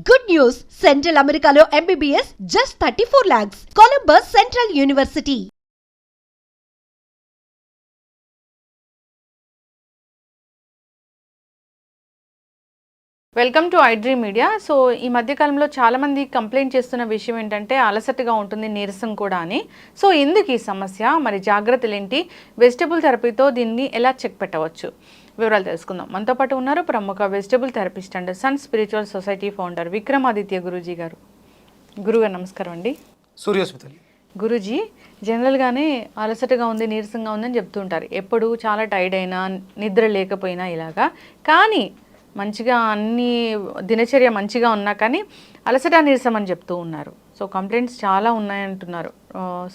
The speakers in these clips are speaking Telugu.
Good news! Central Americano MBBS just 34 lakhs. Columbus Central University. Welcome to iDream media. So ఈ మధ్యకాలంలో చాలామంది కంప్లైంట్ చేస్తున్న విషయం ఏంటంటే అలసటగా ఉంటుంది, నీరసం కూడా అని. సో ఎందుకు ఈ సమస్య, మరి జాగ్రత్తలు ఏంటి, వెజిటబుల్ థెరపీతో దీన్ని ఎలా చెక్ పెట్టవచ్చు, వివరాలు తెలుసుకుందాం. మనతో పాటు ఉన్నారు ప్రముఖ vegetable therapist and sun spiritual society founder Vikramaditya Guruji గారు. గురుగారు నమస్కారం అండి. సూర్యోస్మితలి గురూజీ, జనరల్గానే అలసటగా ఉంది, నీరసంగా ఉందని చెప్తూ ఉంటారు. ఎప్పుడు చాలా టైర్డ్ అయినా, నిద్ర లేకపోయినా ఇలాగా. కానీ మంచిగా అన్ని దినచర్య మంచిగా ఉన్నా కానీ అలసట నీరసం అని చెప్తూ ఉన్నారు. సో కంప్లైంట్స్ చాలా ఉన్నాయంటున్నారు.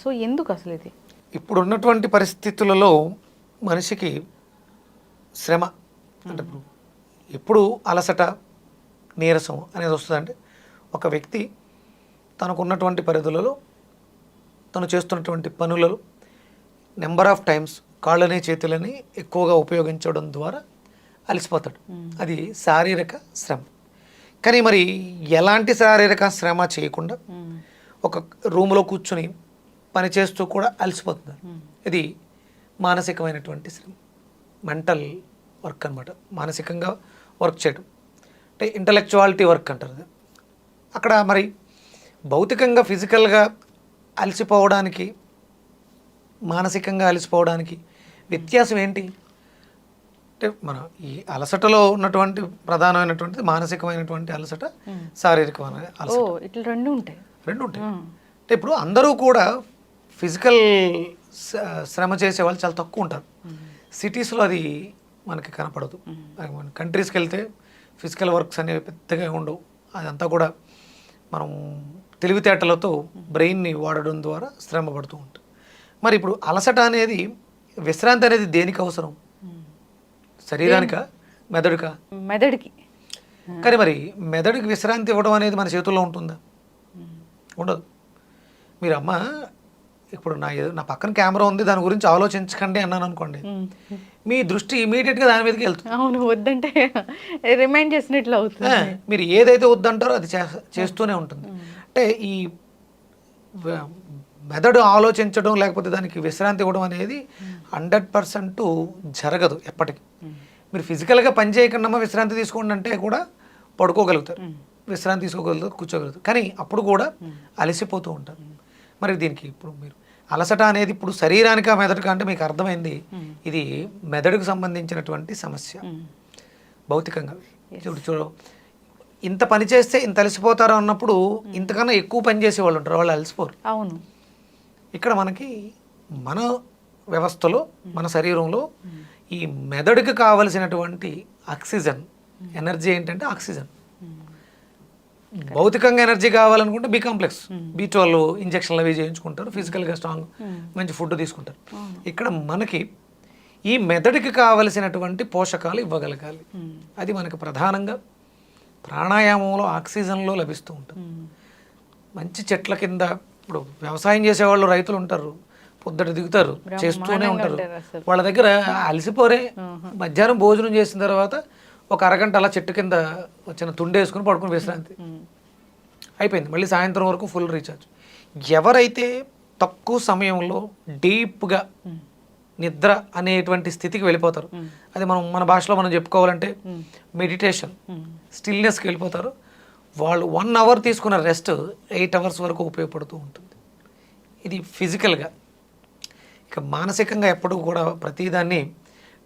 సో ఎందుకు అసలు ఇది? ఇప్పుడు ఉన్నటువంటి పరిస్థితులలో మనిషికి శ్రమ అంటే ఎప్పుడు అలసట నీరసం అనేది వస్తుందంటే ఒక వ్యక్తి తనకున్నటువంటి పరిధులలో తను చేస్తున్నటువంటి పనులలో నెంబర్ ఆఫ్ టైమ్స్ కాళ్ళని చేతులని ఎక్కువగా ఉపయోగించడం ద్వారా అలసిపోతాడు. అది శారీరక శ్రమ. కానీ మరి ఎలాంటి శారీరక శ్రమ చేయకుండా ఒక రూమ్లో కూర్చొని పని చేస్తూ కూడా అలసిపోతున్నారు. ఇది మానసికమైనటువంటి శ్రమ, మెంటల్ వర్క్ అనమాట. మానసికంగా వర్క్ చేయడం అంటే ఇంటలెక్చువాలిటీ వర్క్ అంటారు. అక్కడ మరి భౌతికంగా ఫిజికల్గా అలసిపోవడానికి మానసికంగా అలసిపోవడానికి వ్యత్యాసం ఏంటి అంటే మన ఈ అలసటలో ఉన్నటువంటి ప్రధానమైనటువంటి మానసికమైనటువంటి అలసట, శారీరకమైన అలసట, ఇట్లా రెండు ఉంటాయి. అంటే ఇప్పుడు అందరూ కూడా ఫిజికల్ శ్రమ చేసే వాళ్ళు చాలా తక్కువ ఉంటారు. సిటీస్లో అది మనకి కనపడదు. మన కంట్రీస్కి వెళ్తే ఫిజికల్ వర్క్స్ అనేవి పెద్దగా ఉండవు. అదంతా కూడా మనం తెలివితేటలతో బ్రెయిన్ని వాడడం ద్వారా శ్రమ పడుతూ ఉంటుంది. మరి ఇప్పుడు అలసట అనేది, విశ్రాంతి అనేది దేనికి అవసరం? శరీరానికా, మెదడుకా? మెదడుకి. కానీ మరి మెదడుకి విశ్రాంతి ఇవ్వడం అనేది మన చేతుల్లో ఉంటుందా? ఉండదు. మీరు అమ్మ ఇప్పుడు నా పక్కన కెమెరా ఉంది, దాని గురించి ఆలోచించకండి అన్నాను అనుకోండి, మీ దృష్టి ఇమీడియట్గా దాని మీదకి వెళ్తుంది. అవును, వద్దంటే రిమైండ్ చేసినట్లు అవుతుంది. మీరు ఏదైతే వద్దంటారో అది చేస్తూనే ఉంటుంది. అంటే ఈ మెదడు ఆలోచించడం లేకపోతే దానికి విశ్రాంతి ఇవ్వడం అనేది 100% జరగదు ఎప్పటికీ. మీరు ఫిజికల్గా పని చేయకుండా విశ్రాంతి తీసుకోండి అంటే కూడా పడుకోగలుగుతారు, విశ్రాంతి తీసుకోగలుగుతారు, కూర్చోగలుగుతారు. కానీ అప్పుడు కూడా అలసిపోతూ ఉంటారు. మరి దీనికి ఇప్పుడు మీరు అలసట అనేది ఇప్పుడు శరీరానికి మెదడుగా అంటే మీకు అర్థమైంది, ఇది మెదడుకు సంబంధించినటువంటి సమస్య. భౌతికంగా చూడు, ఇంత పని చేస్తే ఇంత అలసిపోతారు అన్నప్పుడు ఇంతకన్నా ఎక్కువ పని చేసే వాళ్ళు ఉంటారు, వాళ్ళు అలసిపోరు. అవును. ఇక్కడ మనకి మన వ్యవస్థలో, మన శరీరంలో ఈ మెదడుకి కావలసినటువంటి ఆక్సిజన్, ఎనర్జీ ఏంటంటే ఆక్సిజన్. భౌతికంగా ఎనర్జీ కావాలనుకుంటే బి కాంప్లెక్స్, B12 ఇంజక్షన్లు అవి చేయించుకుంటారు, ఫిజికల్గా స్ట్రాంగ్ మంచి ఫుడ్ తీసుకుంటారు. ఇక్కడ మనకి ఈ మెదడుకి కావలసినటువంటి పోషకాలు ఇవ్వగలగాలి. అది మనకి ప్రధానంగా ప్రాణాయామంలో ఆక్సిజన్లో లభిస్తూ ఉంటుంది. మంచి చెట్ల కింద, ఇప్పుడు వ్యవసాయం చేసేవాళ్ళు రైతులు ఉంటారు, పొద్దుట దిగుతారు, చేస్తూనే ఉంటారు. వాళ్ళ దగ్గర అలసిపోరే. మధ్యాహ్నం భోజనం చేసిన తర్వాత ఒక అరగంట అలా చెట్టు కింద వచ్చిన తుండేసుకుని పడుకుని విశ్రాంతి అయిపోయింది. మళ్ళీ సాయంత్రం వరకు ఫుల్ రీఛార్జ్. ఎవరైతే తక్కువ సమయంలో డీప్గా నిద్ర అనేటువంటి స్థితికి వెళ్ళిపోతారు, అది మన భాషలో మనం చెప్పుకోవాలంటే మెడిటేషన్, స్టిల్నెస్కి వెళ్ళిపోతారు, వాళ్ళు 1 అవర్ తీసుకున్న రెస్ట్ 8 అవర్స్ వరకు ఉపయోగపడుతూ ఉంటుంది. ఇది ఫిజికల్గా. ఇక మానసికంగా ఎప్పుడూ కూడా ప్రతిదాన్ని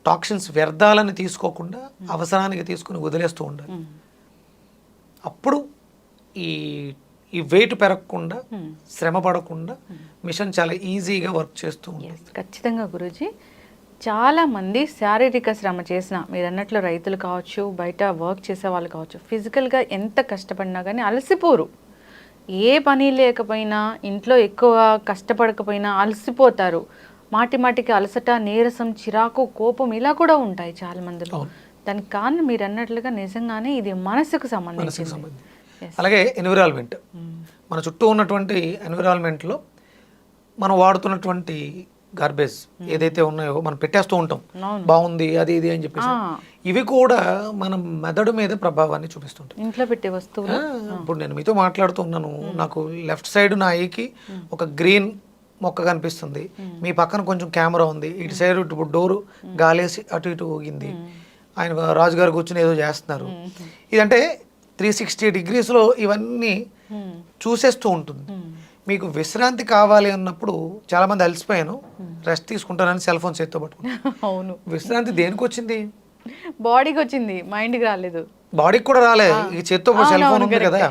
టాక్సిన్స్, వ్యర్థాలను తీసుకోకుండా అవసరానికి తీసుకుని వదిలేస్తూ ఉండాలి. అప్పుడు ఈ వెయిట్ పెరగకుండా, శ్రమ పడకుండా మిషన్ చాలా ఈజీగా వర్క్ చేస్తూ ఉంటుంది. ఖచ్చితంగా గురూజీ. చాలామంది శారీరక శ్రమ చేసిన, మీరు అన్నట్లు రైతులు కావచ్చు, బయట వర్క్ చేసే వాళ్ళు కావచ్చు, ఫిజికల్గా ఎంత కష్టపడినా కానీ అలసిపోరు. ఏ పని లేకపోయినా, ఇంట్లో ఎక్కువ కష్టపడకపోయినా అలసిపోతారు. మాటికి అలసట, నీరసం, చిరాకు, కోపం ఇలా కూడా ఉంటాయి చాలా మందిలో. దానికి కారణం మీరు అన్నట్లుగా నిజంగానే ఇది మనసుకు సంబంధించింది. అలాగే ఎన్విరాన్మెంట్, మన చుట్టూ ఉన్నటువంటి ఎన్విరాన్మెంట్లో మనం వాడుతున్నటువంటి గార్బేజ్ ఏదైతే ఉన్నాయో మనం పెట్టేస్తూ ఉంటాం, అవును. బాగుంది అది ఇది అని చెప్పేసి, ఇవి కూడా మన మెదడు మీద ప్రభావాన్ని చూపిస్తుంటాయి. ఇంట్లో పెట్టే వస్తువులు. ఇప్పుడు నేను మీతో మాట్లాడుతున్నాను, నాకు లెఫ్ట్ సైడ్ నా ఐకి ఒక గ్రీన్ మొక్క కనిపిస్తుంది, మీ పక్కన కొంచెం కెమెరా ఉంది, ఇటు సైడ్ ఇప్పుడు డోరు గాలేసి అటు ఇటు ఊగింది, ఆయన రాజుగారు కూర్చుని ఏదో చేస్తున్నారు, ఇదంటే 360 డిగ్రీస్లో ఇవన్నీ చూసేస్తూ ఉంటుంది. మీకు విశ్రాంతి కావాలి అన్నప్పుడు చాలా మంది అలసిపోయాను రెస్ట్ తీసుకుంటానని సెల్ ఫోన్ చేత్తో పట్టుకుంటాను. అవును, విశ్రాంతి దేనికి వచ్చింది? బాడీకి వచ్చింది, మైండ్కి రాలేదు. బాడీకి కూడా రాలే, ఈ చేత్తో సెల్ ఫోన్ ఉంది కదా.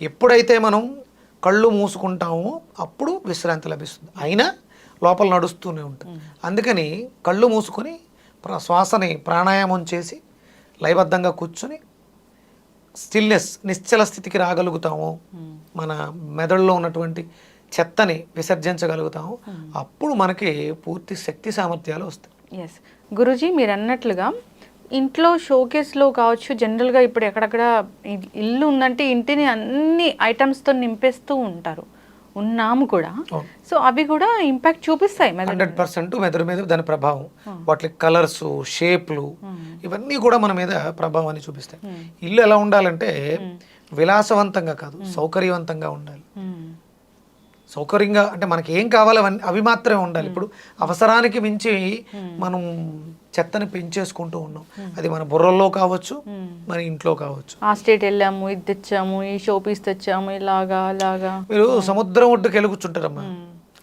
ఎప్పుడైతే మనం కళ్ళు మూసుకుంటామో అప్పుడు విశ్రాంతి లభిస్తుంది, అయినా లోపల నడుస్తూనే ఉంటుంది. అందుకని కళ్ళు మూసుకొని శ్వాసని ప్రాణాయామం చేసి లయబద్ధంగా కూర్చొని స్టిల్నెస్ నిశ్చల స్థితికి రాగలుగుతాము, మన మెదడులో ఉన్నటువంటి చెత్తని విసర్జించగలుగుతాము, అప్పుడు మనకి పూర్తి శక్తి సామర్థ్యాలు వస్తాయి. ఎస్ గురూజీ, మీరు అన్నట్లుగా ఇంట్లో షోకేస్లో కావచ్చు, జనరల్గా ఇప్పుడు ఎక్కడక్కడ ఇల్లు ఉందంటే ఇంటిని అన్ని ఐటమ్స్తో నింపేస్తూ ఉంటారు, ఉన్నాము కూడా. సో అవి కూడా ఇంపాక్ట్ చూపిస్తాయి 100% మెదడు మీద దాని ప్రభావం. వాటి కలర్స్, షేప్లు ఇవన్నీ కూడా మన మీద ప్రభావాన్ని చూపిస్తాయి. ఇల్లు ఎలా ఉండాలంటే విలాసవంతంగా కాదు, సౌకర్యవంతంగా ఉండాలి. సౌకర్యంగా అంటే మనకి ఏం కావాలో అవి మాత్రమే ఉండాలి. ఇప్పుడు అవసరానికి మించి మనం చెత్తని పెంచేసుకుంటూ ఉన్నాం, అది మన బుర్రల్లో కావచ్చు, మన ఇంట్లో కావచ్చు. ఆ స్టేట్ వెళ్ళాము, ఇది తెచ్చాము, ఈ షో పీస్ తెచ్చాము, ఇలాగా అలాగా. మీరు సముద్రం ఒడ్డుకి వెళ్ళి కూర్చుంటారమ్మా,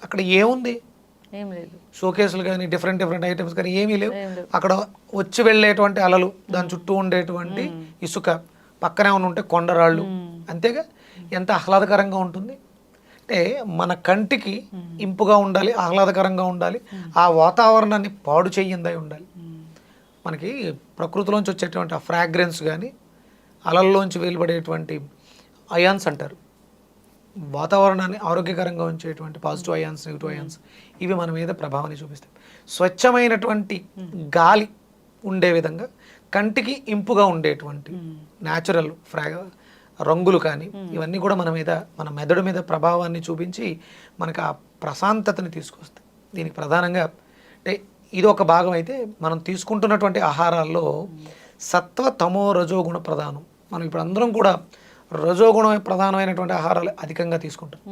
అక్కడ ఏముంది? ఏం లేదు. షోకేసులు కానీ డిఫరెంట్ ఐటమ్స్ కానీ ఏమీ లేవు. అక్కడ వచ్చి వెళ్ళేటువంటి అలలు, దాని చుట్టూ ఉండేటువంటి ఇసుక, పక్కనే ఏమైనా ఉంటే కొండరాళ్ళు, అంతేగా. ఎంత ఆహ్లాదకరంగా ఉంటుంది అంటే మన కంటికి ఇంపుగా ఉండాలి, ఆహ్లాదకరంగా ఉండాలి, ఆ వాతావరణాన్ని పాడు చెయ్యిందై ఉండాలి. మనకి ప్రకృతిలోంచి వచ్చేటువంటి ఆ ఫ్రాగ్రెన్స్ కానీ, అలల్లోంచి వెలువడేటువంటి అయాన్స్ అంటారు, వాతావరణాన్ని ఆరోగ్యకరంగా ఉంచేటువంటి పాజిటివ్ అయాన్స్, నెగిటివ్ అయాన్స్, ఇవి మన మీద ప్రభావాన్ని చూపిస్తాయి. స్వచ్ఛమైనటువంటి గాలి ఉండే విధంగా కంటికి ఇంపుగా ఉండేటువంటి న్యాచురల్ రంగులు కానీ ఇవన్నీ కూడా మన మీద, మన మెదడు మీద ప్రభావాన్ని చూపించి మనకు ఆ ప్రశాంతతని తీసుకొస్తాయి. దీనికి ప్రధానంగా అంటే ఇది ఒక భాగం అయితే, మనం తీసుకుంటున్నటువంటి ఆహారాల్లో సత్వ, తమో, రజోగుణ ప్రధానం. మనం ఇప్పుడు అందరం కూడా రజోగుణ ప్రధానమైనటువంటి ఆహారాలు అధికంగా తీసుకుంటాం.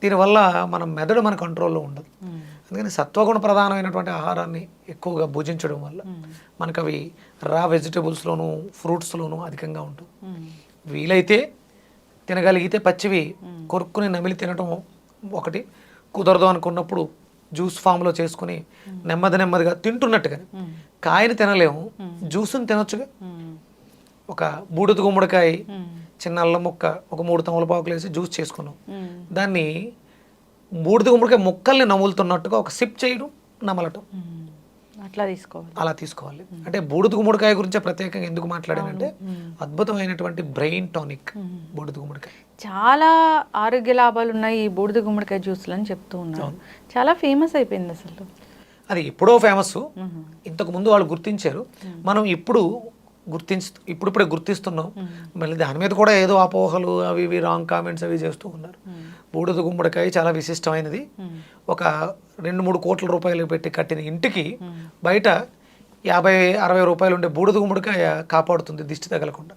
దీనివల్ల మన మెదడు మన కంట్రోల్లో ఉండదు. అందుకని సత్వగుణ ప్రధానమైనటువంటి ఆహారాన్ని ఎక్కువగా భుజించడం వల్ల మనకు అవి రా వెజిటబుల్స్లోను, ఫ్రూట్స్లోను అధికంగా ఉంటుంది. వీలైతే తినగలిగితే పచ్చివి కొరుక్కుని నమిలి తినటం ఒకటి, కుదరదు అనుకున్నప్పుడు జ్యూస్ ఫామ్లో చేసుకుని నెమ్మదిగా తింటున్నట్టుగా. కాయని తినలేము, జ్యూస్ని తినొచ్చుగా. ఒక బూడిద గుమ్మడికాయ, చిన్న అల్లం ముక్క, ఒక 3 తమలపాకులు వేసి జ్యూస్ చేసుకున్నాం, దాన్ని బూడిద గుమ్మడికాయ ముక్కల్ని నములుతున్నట్టుగా ఒక సిప్ చేయడం, నమలటం, అలా తీసుకోవాలి. అంటే బూడిద గుమ్మడికాయ గురించి ప్రత్యేకంగా ఎందుకు మాట్లాడానంటే అద్భుతమైనటువంటి బ్రెయిన్ టానిక్ బూడిద గుమ్మడికాయ. చాలా ఆరోగ్య లాభాలు ఉన్నాయి ఈ బూడిద గుమ్మడికాయ జ్యూస్లు అని చెప్తూ ఉన్నారు, చాలా ఫేమస్ అయిపోయింది అసలు. అది ఎప్పుడో ఫేమస్, ఇంతకు ముందు వాళ్ళు గుర్తించారు, మనం ఇప్పుడిప్పుడే గుర్తిస్తున్నాం. మళ్ళీ దాని మీద కూడా ఏదో అపోహలు, అవి ఇవి రాంగ్ కామెంట్స్ అవి చేస్తూ ఉన్నారు. బూడిద గుమ్మడికాయ చాలా విశిష్టమైనది. ఒక 2-3 కోట్ల రూపాయలు పెట్టి కట్టిన ఇంటికి బయట 50-60 రూపాయలు ఉండే బూడిద గుమ్మడికాయ కాపాడుతుంది దిష్టి తగలకుండా.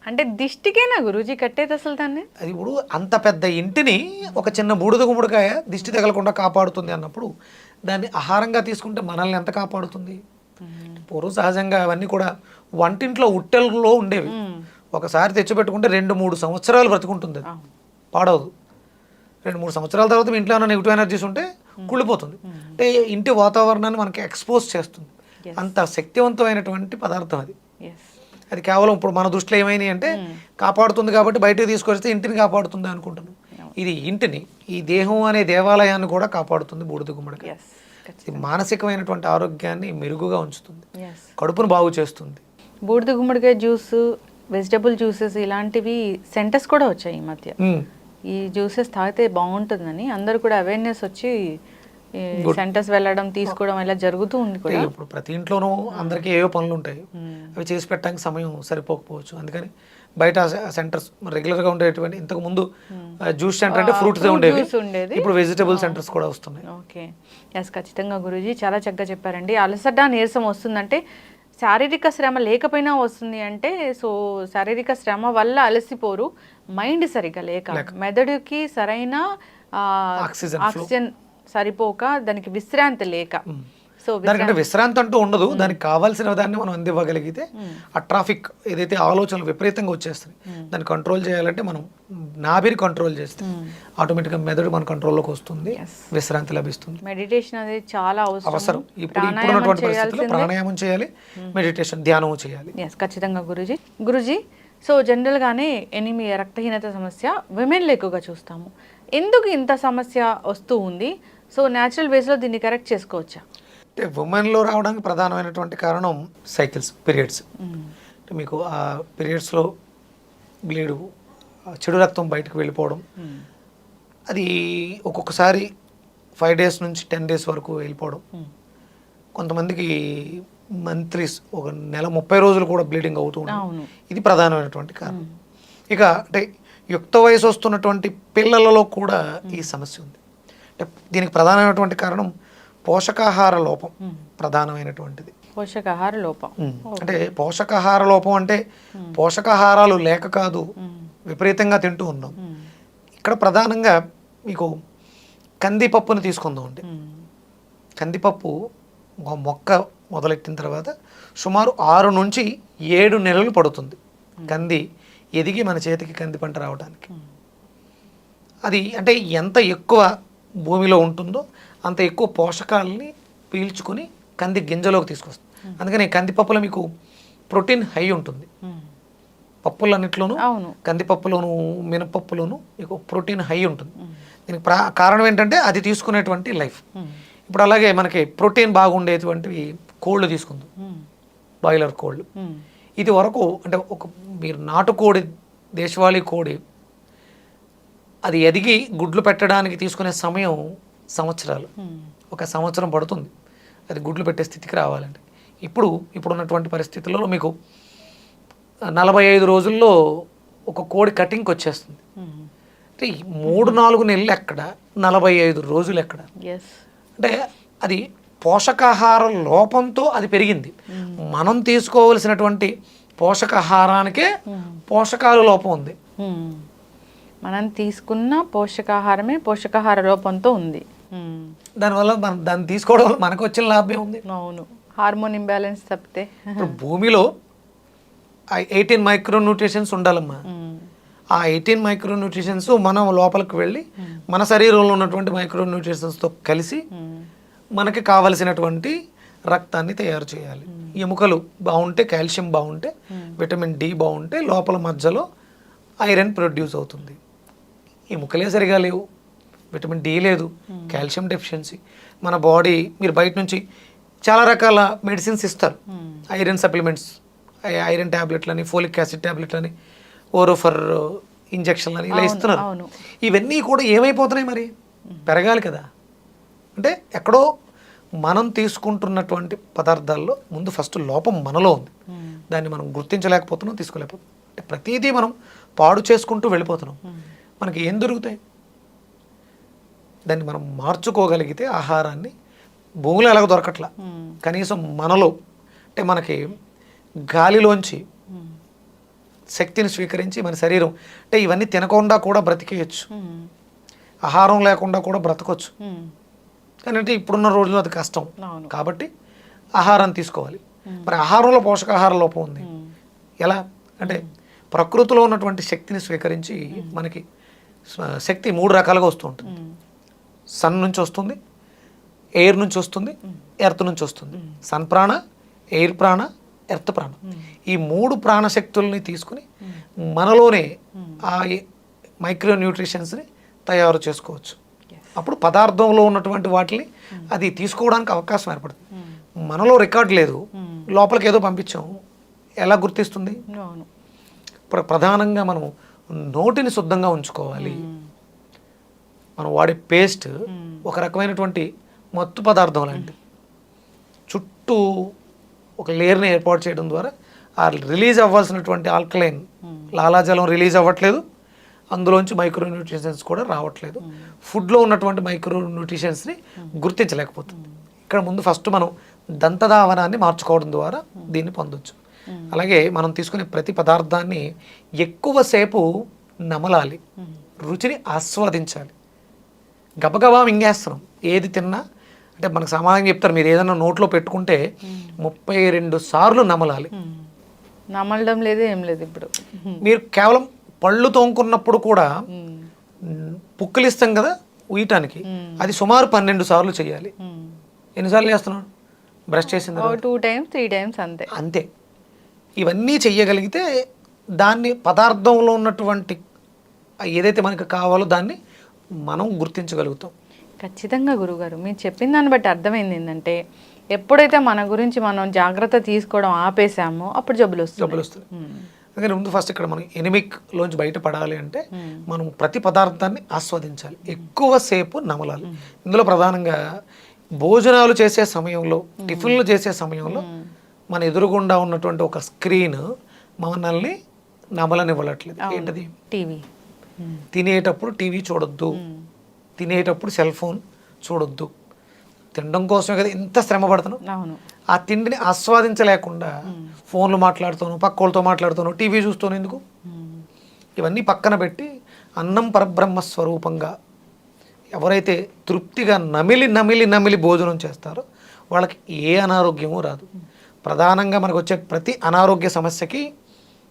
అంటే దిష్టికేనా గురూజీ కట్టేది అసలు దాన్ని? అది ఇప్పుడు అంత పెద్ద ఇంటిని ఒక చిన్న బూడిద గుమ్మడికాయ దిష్టి తగలకుండా కాపాడుతుంది అన్నప్పుడు దాన్ని ఆహారంగా తీసుకుంటే మనల్ని ఎంత కాపాడుతుంది? పూర్వం సహజంగా అవన్నీ కూడా వంటింట్లో ఉట్టెల్లో ఉండేవి. ఒకసారి తెచ్చిపెట్టుకుంటే 2-3 సంవత్సరాలు బ్రతుకుంటుంది, అది పాడవదు. 2-3 సంవత్సరాల తర్వాత మీ ఇంట్లో ఏమైనా నెగిటివ్ ఎనర్జీస్ ఉంటే కుళ్ళిపోతుంది. అంటే ఇంటి వాతావరణాన్ని మనకి ఎక్స్పోజ్ చేస్తుంది. అంత శక్తివంతమైనటువంటి పదార్థం అది. అది కేవలం ఇప్పుడు మన దృష్టిలో ఏమైంది అంటే కాపాడుతుంది కాబట్టి బయటకు తీసుకొస్తే ఇంటిని కాపాడుతుంది అనుకుంటున్నాం. ఇది ఇంటిని, ఈ దేహం అనే దేవాలయాన్ని కూడా కాపాడుతుంది బూడిద గుమ్మడికాయ. మానసికమైనటువంటి ఆరోగ్యాన్ని మెరుగుగా ఉంచుతుంది, కడుపును బాగు చేస్తుంది. బూడిద గుమ్మడికాయ జ్యూస్, వెజిటబుల్ జ్యూసెస్ ఇలాంటివి సెంటర్స్ కూడా వచ్చాయి ఈ మధ్య. ఈ జ్యూసెస్ తాగితే బాగుంటుందని అందరూ కూడా అవేర్నెస్ వచ్చి సెంటర్స్ వెళ్ళడం తీసుకోవడం ఇలా జరుగుతూ ఉంది అంటే కూడా. ఇప్పుడు ప్రతి ఇంట్లోనూ అందరికీ ఏవో పనులు ఉంటాయి, అవి చేసి పెట్టడానికి సమయం సరిపోకపోవచ్చు. అందుకని బయట సెంటర్స్ రెగ్యులర్గా ఉండేటువంటి, ఇంతకు ముందు జ్యూస్ సెంటర్ అంటే ఫ్రూట్స్ ఉండేవి, ఉండేది. ఇప్పుడు వెజిటబుల్ సెంటర్స్ కూడా వస్తున్నాయి. ఓకే, ఎస్, ఖచ్చితంగా గురూజీ చాలా చక్కగా చెప్పారండి. అలసట నీరసం వస్తుందంటే శారీరక శ్రమ లేకపోయినా వస్తుంది అంటే, సో శారీరక శ్రమ వల్ల అలసిపోరు, మైండ్ సరిగ్గా లేక, మెదడుకి సరైన ఆక్సిజన్ సరిపోక, దానికి విశ్రాంతి లేక. సో దానికంటే విశ్రాంతి అంటూ ఉండదు, దానికి కావాల్సిన దాన్ని మనం అందివ్వగలిగితే ఆ ట్రాఫిక్ ఏదైతే ఆలోచనలు విపరీతంగా వచ్చేస్తాయి, దాన్ని కంట్రోల్ చేయాలంటే మనం నాభిని కంట్రోల్ చేస్తే ఆటోమేటిక్గా మెదడు మన కంట్రోల్లోకి వస్తుంది, విశ్రాంతి లభిస్తుంది. మెడిటేషన్ అనేది చాలా అవసరం. ఇప్పుడున్నటువంటి పరిస్థితుల్లో ప్రాణాయామం చేయాలి, మెడిటేషన్, ధ్యానం చేయాలి. ఎస్, ఖచ్చితంగా గురూజీ. గురూజీ, సో జనరల్గానే ఎనిమియా రక్తహీనత సమస్య విమెన్లో ఎక్కువగా చూస్తాము. ఎందుకు ఇంత సమస్య వస్తూ ఉంది? సో న్యాచురల్ వేస్లో దీన్ని కరెక్ట్ చేసుకోవచ్చా? అంటే ఉమెన్లో రావడానికి ప్రధానమైనటువంటి కారణం సైకిల్స్, పీరియడ్స్. అంటే మీకు ఆ పీరియడ్స్లో బ్లీడు, చెడు రక్తం బయటకు వెళ్ళిపోవడం, అది ఒక్కొక్కసారి 5 days నుంచి 10 days వరకు వెళ్ళిపోవడం, కొంతమందికి మంత్లీస్ ఒక నెల 30 రోజులు కూడా బ్లీడింగ్ అవుతూ ఉంటుంది. ఇది ప్రధానమైనటువంటి కారణం. ఇక అంటే యుక్త వయసు వస్తున్నటువంటి పిల్లలలో కూడా ఈ సమస్య ఉంది. అంటే దీనికి ప్రధానమైనటువంటి కారణం పోషకాహార లోపం ప్రధానమైనటువంటిది. పోషకాహార లోపం అంటే పోషకాహార లోపం అంటే పోషకాహారాలు లేక కాదు, విపరీతంగా తింటూ ఉన్నాం. ఇక్కడ ప్రధానంగా మీకు కందిపప్పును తీసుకుందాం అండి. కందిపప్పు మొక్క మొదలెట్టిన తర్వాత సుమారు 6 నుంచి 7 నెలలు పడుతుంది కంది ఎదిగి మన చేతికి కంది పంట రావడానికి. అది అంటే ఎంత ఎక్కువ భూమిలో ఉంటుందో అంత ఎక్కువ పోషకాలని పీల్చుకొని కంది గింజలోకి తీసుకొస్తుంది. అందుకని కందిపప్పులో మీకు ప్రోటీన్ హై ఉంటుంది. పప్పులన్నిట్లోనూ, కందిపప్పులోను మినపప్పులోను మీకు ప్రోటీన్ హై ఉంటుంది. దీనికి కారణం ఏంటంటే అది తీసుకునేటువంటి లైఫ్. ఇప్పుడు అలాగే మనకి ప్రోటీన్ బాగుండేటువంటివి కోళ్ళు తీసుకుందాం, బాయిలర్ కోళ్ళు. ఇది వరకు అంటే ఒక మీరు నాటుకోడి, దేశవాళీ కోడి, అది ఎదిగి గుడ్లు పెట్టడానికి తీసుకునే సమయం సంవత్సరాలు, 1 సంవత్సరం పడుతుంది అది గుడ్లు పెట్టే స్థితికి రావాలండి. ఇప్పుడున్నటువంటి పరిస్థితుల్లో మీకు 45 రోజుల్లో ఒక కోడి కటింగ్కి వచ్చేస్తుంది. అంటే 3-4 నెలలు ఎక్కడ, 45 రోజులు ఎక్కడ? అంటే అది పోషకాహార లోపంతో అది పెరిగింది. మనం తీసుకోవలసినటువంటి పోషకాహారానికే పోషకాల లోపం ఉంది. మనం తీసుకున్న పోషకాహారమే పోషకాహార లోపంతో ఉంది. దానివల్ల దాన్ని తీసుకోవడం వల్ల మనకు వచ్చిన లాభం ఉంది. అవును, హార్మోన్ ఇంబ్యాలెన్స్ తప్పితే. ఇప్పుడు భూమిలో 18 మైక్రోన్యూట్రిషన్స్ ఉండాలమ్మా. ఆ 18 మైక్రోన్యూట్రిషన్స్ మనం లోపలికి వెళ్ళి మన శరీరంలో ఉన్నటువంటి మైక్రోన్యూట్రిషన్స్తో కలిసి మనకి కావలసినటువంటి రక్తాన్ని తయారు చేయాలి. ఎముకలు బాగుంటే, కాల్షియం బాగుంటే, విటమిన్ డి బాగుంటే లోపల మధ్యలో ఐరన్ ప్రొడ్యూస్ అవుతుంది. ఎముకలే సరిగా లేవు, విటమిన్ డి లేదు, కాల్షియం డెఫిషియన్సీ. మన బాడీ, మీరు బయట నుంచి చాలా రకాల మెడిసిన్స్ ఇస్తారు, ఐరన్ సప్లిమెంట్స్, ఐరన్ ట్యాబ్లెట్లని, ఫోలిక్ యాసిడ్ ట్యాబ్లెట్లని, ఓరోఫర్ ఇంజక్షన్లని ఇలా ఇస్తున్నారు. ఇవన్నీ కూడా ఏమైపోతున్నాయి మరి? పెరగాలి కదా. అంటే ఎక్కడో మనం తీసుకుంటున్నటువంటి పదార్థాల్లో ముందు ఫస్ట్ లోపం మనలో ఉంది. దాన్ని మనం గుర్తించలేకపోతున్నాం, తీసుకోలేకపోతున్నాం. అంటే ప్రతిదీ మనం పాడు చేసుకుంటూ వెళ్ళిపోతున్నాం. మనకి ఏం దొరుకుతాయి? దాన్ని మనం మార్చుకోగలిగితే ఆహారాన్ని, భూమిలో ఎలాగ దొరకట్లా, కనీసం మనలో అంటే మనకి గాలిలోంచి శక్తిని స్వీకరించి మన శరీరం అంటే ఇవన్నీ తినకుండా కూడా బ్రతికేయచ్చు, ఆహారం లేకుండా కూడా బ్రతకొచ్చు. కానీ అంటే ఇప్పుడున్న రోజుల్లో అది కష్టం. కాబట్టి ఆహారం తీసుకోవాలి. మరి ఆహారంలో పోషకాహార లోపం ఉంది. ఎలా అంటే ప్రకృతిలో ఉన్నటువంటి శక్తిని స్వీకరించి మనకి శక్తి 3 రకాలుగా వస్తూ ఉంటుంది. సన్ నుంచి వస్తుంది, ఎయిర్ నుంచి వస్తుంది, ఎర్త్ నుంచి వస్తుంది. సన్ ప్రాణ, ఎయిర్ ప్రాణ, ఎర్త్ ప్రాణ. ఈ 3 ప్రాణశక్తుల్ని తీసుకుని మనలోనే ఆ మైక్రో న్యూట్రిషన్స్ని తయారు చేసుకోవచ్చు. అప్పుడు పదార్థంలో ఉన్నటువంటి వాటిని అది తీసుకోవడానికి అవకాశం ఏర్పడుతుంది. మనలో రికార్డ్ లేదు, లోపలికి ఏదో పంపించాం, ఎలా గుర్తిస్తుంది? ప్రధానంగా మనం నోటిని శుద్ధంగా ఉంచుకోవాలి. మనం వాడే పేస్ట్ ఒక రకమైనటువంటి మత్తు పదార్థం లాంటిది. చుట్టూ ఒక లేయర్ని ఏర్పాటు చేయడం ద్వారా ఆ రిలీజ్ అవ్వాల్సినటువంటి ఆల్కలైన్ లాలాజలం రిలీజ్ అవ్వట్లేదు, అందులోంచి మైక్రో న్యూట్రిషన్స్ కూడా రావట్లేదు, ఫుడ్లో ఉన్నటువంటి మైక్రో న్యూట్రిషన్స్ని గుర్తించలేకపోతుంది. ఇక్కడ ముందు ఫస్ట్ మనం దంతధావనాన్ని మార్చుకోవడం ద్వారా దీన్ని పొందొచ్చు. అలాగే మనం తీసుకునే ప్రతి పదార్థాన్ని ఎక్కువసేపు నమలాలి, రుచిని ఆస్వాదించాలి. గబగబా మింగేస్తున్నాం ఏది తిన్నా. అంటే మనకు సామాన్యంగా చెప్తారు, మీరు ఏదైనా నోట్లో పెట్టుకుంటే 32 సార్లు నమలాలి. నమలడం లేదు, ఏం లేదు. ఇప్పుడు మీరు కేవలం పళ్ళు తోముకున్నప్పుడు కూడా పుక్కిలిస్తాం కదా ఉయ్యటానికి, అది సుమారు 12 సార్లు చేయాలి. ఎన్నిసార్లు చేస్తున్నాడు? బ్రష్ చేసింది 2 times 3 times అంతే. అంతే. ఇవన్నీ చెయ్యగలిగితే దాన్ని పదార్థంలో ఉన్నటువంటి ఏదైతే మనకు కావాలో దాన్ని మనం గుర్తించగలుగుతాం. ఖచ్చితంగా గురుగారు, మీరు చెప్పిన దాన్ని బట్టి అర్థమైంది ఏంటంటే, ఎప్పుడైతే మన గురించి మనం జాగ్రత్త తీసుకోవడం ఆపేసామో అప్పుడు జబ్బులు వస్తాయి. అందుకని ముందు ఫస్ట్ ఇక్కడ మనం ఎనిమిక్లోంచి బయటపడాలి అంటే మనం ప్రతి పదార్థాన్ని ఆస్వాదించాలి, ఎక్కువసేపు నమలాలి. ఇందులో ప్రధానంగా భోజనాలు చేసే సమయంలో, టిఫిన్లు చేసే సమయంలో మన ఎదురుగుండా ఉన్నటువంటి ఒక స్క్రీన్ మనల్ని నమలనివ్వట్లేదు. ఏంటది? టీవీ. తినేటప్పుడు టీవీ చూడొద్దు, తినేటప్పుడు సెల్ ఫోన్ చూడొద్దు. తినడం కోసమే కదా ఇంత శ్రమ పడుతున్నాం. అవును. ఆ తిండిని ఆస్వాదించలేకుండా ఫోన్లు మాట్లాడుతాను, పక్క వాళ్ళతో మాట్లాడుతాను, టీవీ చూస్తాను. ఎందుకు? ఇవన్నీ పక్కన పెట్టి అన్నం పరబ్రహ్మ స్వరూపంగా ఎవరైతే తృప్తిగా నమిలి నమిలి నమిలి భోజనం చేస్తారో వాళ్ళకి ఏ అనారోగ్యమూ రాదు. ప్రధానంగా మనకు వచ్చే ప్రతి అనారోగ్య సమస్యకి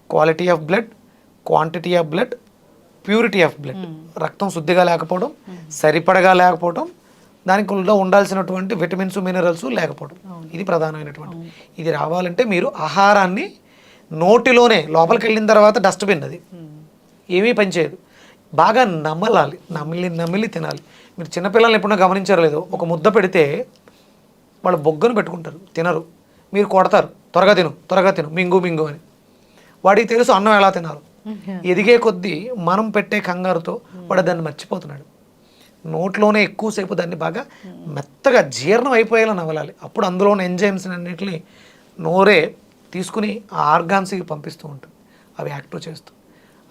quality of blood, quantity of blood, purity of blood, రక్తం శుద్ధిగా లేకపోవడం, సరిపడగా లేకపోవడం, దానికి ఉండాల్సినటువంటి విటమిన్స్ మినరల్స్ లేకపోవడం, ఇది ప్రధానమైనటువంటి. ఇది రావాలంటే మీరు ఆహారాన్ని నోటిలోనే లోపలికి వెళ్ళిన తర్వాత డస్ట్బిన్ అది ఏమీ పనిచేయదు, బాగా నమలాలి, నమిలి నమిలి తినాలి. మీరు చిన్నపిల్లల్ని ఎప్పుడన్నా గమనించారో లేదో, ఒక ముద్ద పెడితే వాళ్ళు బొగ్గను పెట్టుకుంటారు, తినరు. మీరు కొడతారు, త్వరగా తిను త్వరగా తిను, మింగు మింగు అని. వాడికి తెలుసు అన్నం ఎలా తినాలో. ఎదిగే కొద్దీ మనం పెట్టే కంగారుతో వాడు దాన్ని మర్చిపోతున్నాడు. నోట్లోనే ఎక్కువసేపు దాన్ని బాగా మెత్తగా జీర్ణం అయిపోయేలా నవలాలి. అప్పుడు అందులోని ఎంజైమ్స్ అన్నింటినీ నోరే తీసుకుని ఆ ఆర్గాన్స్కి పంపిస్తూ ఉంటుంది, అవి యాక్టివ్ చేస్తూ.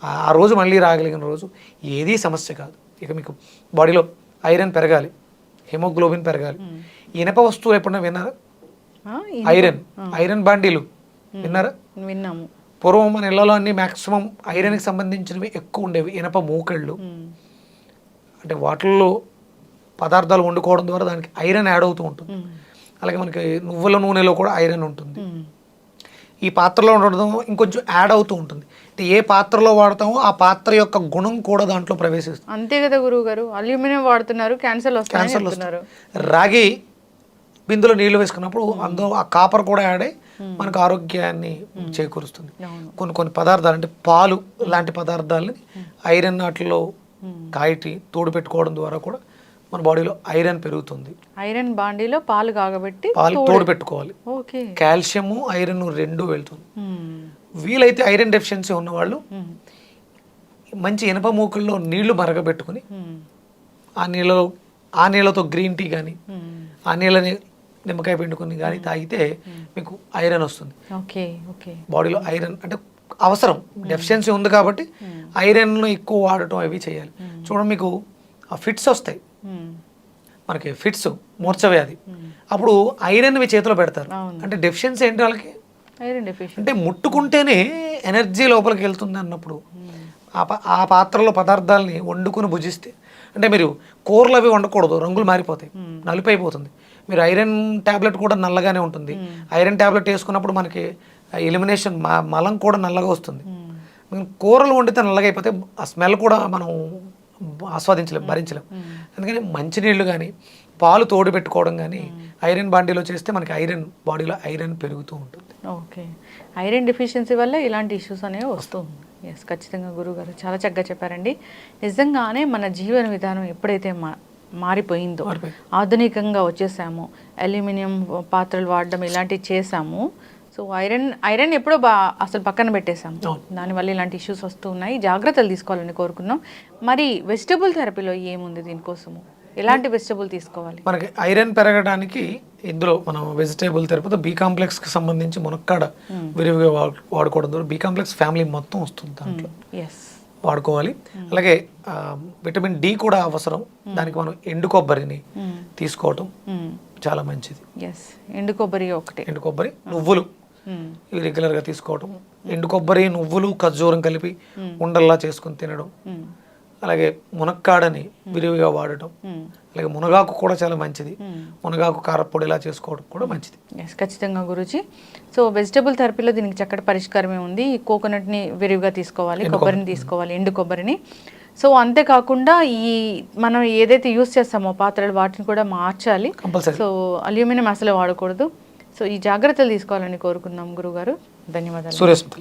ఆ రోజు మళ్ళీ రాగలిగిన రోజు ఏదీ సమస్య కాదు. ఇక మీకు బాడీలో ఐరన్ పెరగాలి, హెమోగ్లోబిన్ పెరగాలి. ఇనప వస్తువులు ఎప్పుడన్నా విన్నారా? ఐరన్ బాండీలు విన్నారా? విన్నాము. పూర్వం మన ఇళ్లలో అన్ని మ్యాక్సిమం ఐరన్కి సంబంధించినవి ఎక్కువ ఉండేవి. ఇనప మూకళ్ళు, అంటే వాటిల్లో పదార్థాలు వండుకోవడం ద్వారా దానికి ఐరన్ యాడ్ అవుతూ ఉంటుంది. అలాగే మనకి నువ్వుల నూనెలో కూడా ఐరన్ ఉంటుంది. ఈ పాత్రలో ఉండడం ఇంకొంచెం యాడ్ అవుతూ ఉంటుంది. అంటే ఏ పాత్రలో వాడతామో ఆ పాత్ర యొక్క గుణం కూడా దాంట్లో ప్రవేశిస్తుంది. అంతే కదా గురువు గారు, అల్యూమినియం వాడుతున్నారు, క్యాన్సర్ వస్తున్నారు. రాగి బిందులో నీళ్లు వేసుకున్నప్పుడు అందులో ఆ కాపర్ కూడా యాడ్ అయ్యి మనకు ఆరోగ్యాన్ని చేకూరుస్తుంది. కొన్ని పదార్థాలు అంటే పాలు లాంటి పదార్థాలని ఐరన్ వాటిలో కాయిటి తోడు పెట్టుకోవడం ద్వారా కూడా మన బాడీలో ఐరన్ పెరుగుతుంది. ఐరన్ బాండీలో పాలు కాగబెట్టి పాలు తోడు పెట్టుకోవాలి. కాల్షియము ఐరన్ రెండు వెళ్తుంది. వీలైతే ఐరన్ డెఫిషియన్సీ ఉన్నవాళ్ళు మంచి ఇనప మూకుల్లో నీళ్లు మరగబెట్టుకుని ఆ నీళ్ళతో గ్రీన్ టీ కానీ ఆ నీళ్ళని నిమ్మకాయ పిండుకొని కానీ తాగితే మీకు ఐరన్ వస్తుంది. బాడీలో ఐరన్ అంటే అవసరం, డెఫిషియన్సీ ఉంది కాబట్టి ఐరన్ను ఎక్కువ వాడటం అవి చేయాలి. చూడండి, మీకు ఫిట్స్ వస్తాయి, మనకి ఫిట్స్, మూర్ఛవ్యాధి, అప్పుడు ఐరన్వి చేతిలో పెడతారు. అంటే డెఫిషియన్సీ ఏంటి వాళ్ళకి? అంటే ముట్టుకుంటేనే ఎనర్జీ లోపలికి వెళ్తుంది అన్నప్పుడు ఆ పాత్రలో పదార్థాలని వండుకుని భుజిస్తే, అంటే మీరు కూరలు అవి వండకూడదు, రంగులు మారిపోతాయి, నలుపు అయిపోతుంది. మీరు ఐరన్ ట్యాబ్లెట్ కూడా నల్లగానే ఉంటుంది. ఐరన్ ట్యాబ్లెట్ వేసుకున్నప్పుడు మనకి ఎలిమినేషన్ మలం కూడా నల్లగా వస్తుంది. కూరలు వండితే నల్లగా అయిపోతే ఆ స్మెల్ కూడా మనం ఆస్వాదించలేం, భరించలేం. అందుకని మంచినీళ్ళు కానీ పాలు తోడు పెట్టుకోవడం కానీ ఐరన్ బాండీలో చేస్తే మనకి ఐరన్ బాడీలో ఐరన్ పెరుగుతూ ఉంటుంది. ఓకే, ఐరన్ డెఫిషియన్సీ వల్ల ఇలాంటి ఇష్యూస్ అనేవి వస్తుంది. ఎస్, ఖచ్చితంగా గురువుగారు చాలా చక్కగా చెప్పారండి. నిజంగానే మన జీవన విధానం ఎప్పుడైతే మారిపోయిందో, ఆధునికంగా వచ్చేసాము, అల్యూమినియం పాత్రలు వాడడం ఇలాంటివి చేసాము. సో ఐరన్ ఎప్పుడో అసలు పక్కన పెట్టేసాము. దానివల్ల ఇలాంటి ఇష్యూస్ వస్తూ ఉన్నాయి. జాగ్రత్తలు తీసుకోవాలని కోరుకున్నాం. మరి వెజిటబుల్ థెరపీలో ఏముంది దీనికోసము? ఎలాంటి వెజిటబుల్ తీసుకోవాలి? మనకి ఐరన్ పెరగడానికి ఇందులో మనం వెజిటేబుల్ థెరపీ బి కాంప్లెక్స్కి సంబంధించి మునక్కాడ విరివిగా వాడుకోవడం ద్వారా బి కాంప్లెక్స్ ఫ్యామిలీ మొత్తం వస్తుంది దాంట్లో ఎస్, వాడుకోవాలి. అలాగే విటమిన్ డి కూడా అవసరం, దానికి మనం ఎండు కొబ్బరిని తీసుకోవటం చాలా మంచిది. ఎస్, ఎండు కొబ్బరి ఒకటి, ఎండు కొబ్బరి, నువ్వులు ఇవి రెగ్యులర్గా తీసుకోవటం. ఎండు కొబ్బరి, నువ్వులు, ఖర్జూరం కలిపి ఉండల్లా చేసుకుని తినడం. అలాగే మునక్కాడని విరివిగా వాడటం. అలాగే మునగాకు కూడా చాలా మంచిది, మునగాకు కారపొడి ఇలా చేసుకోవడం కూడా మంచిది. ఎస్, ఖచ్చితంగా గురూజీ. సో వెజిటబుల్ థెరపీలో దీనికి చక్కటి పరిష్కారమే ఉంది. ఈ కోకోనట్ని విరివిగా తీసుకోవాలి, కొబ్బరిని తీసుకోవాలి, ఎండు కొబ్బరిని. సో అంతేకాకుండా ఈ మనం ఏదైతే యూస్ చేస్తామో పాత్రలు వాటిని కూడా మార్చాలి. కంపల్సరీ. సో అల్యూమినియం అసలు వాడకూడదు. సో ఈ జాగ్రత్తలు తీసుకోవాలని కోరుకుందాం గురుగారు. ధన్యవాదాలు. సూర్యస్మృతి.